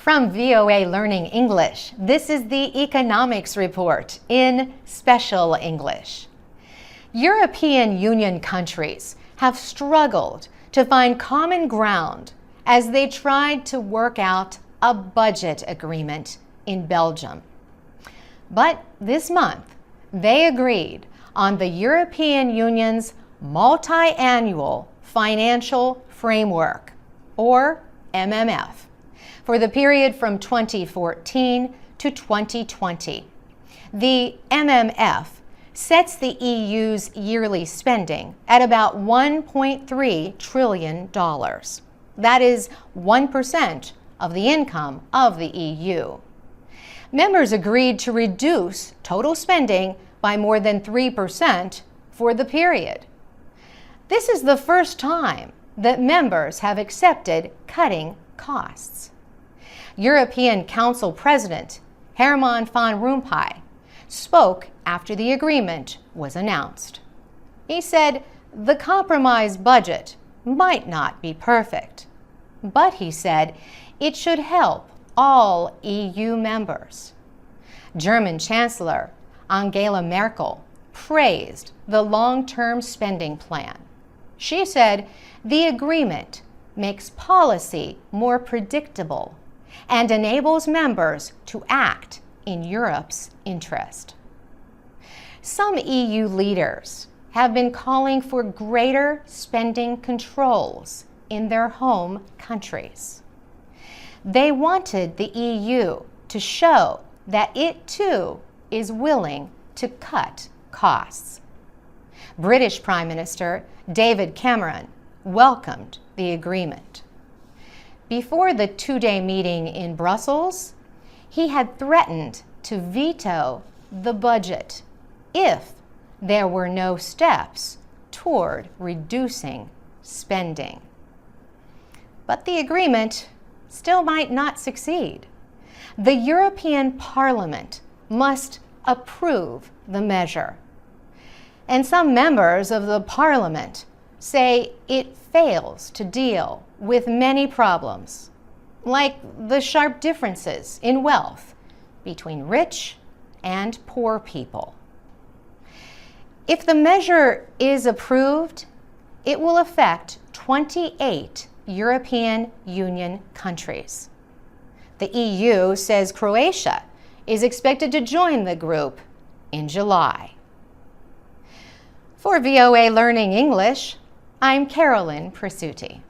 From VOA Learning English, this is the Economics Report in Special English. European Union countries have struggled to find common ground as they tried to work out a budget agreement in Belgium. But this month, they agreed on the European Union's Multi-Annual Financial Framework, or MMF, for the period from 2014 to 2020. The MMF sets the EU's yearly spending at about $1.3 trillion. That is 1% of the income of the EU. Members agreed to reduce total spending by more than 3% for the period. This is the first time that members have accepted cutting costs. European Council President Herman van Rompuy spoke after the agreement was announced. He said the compromise budget might not be perfect, but he said it should help all EU members. German Chancellor Angela Merkel praised the long-term spending plan. She said the agreement makes policy more predictable and enables members to act in Europe's interest. Some EU leaders have been calling for greater spending controls in their home countries. They wanted the EU to show that it too is willing to cut costs. British Prime Minister David Cameron welcomed the agreement. Before the two-day meeting in Brussels, he had threatened to veto the budget if there were no steps toward reducing spending. But the agreement still might not succeed. The European Parliament must approve the measure. And some members of the Parliament say it fails to deal with many problems, like the sharp differences in wealth between rich and poor people. If the measure is approved, it will affect 28 European Union countries. The EU says Croatia is expected to join the group in July. For VOA Learning English, I'm Carolyn Presutti.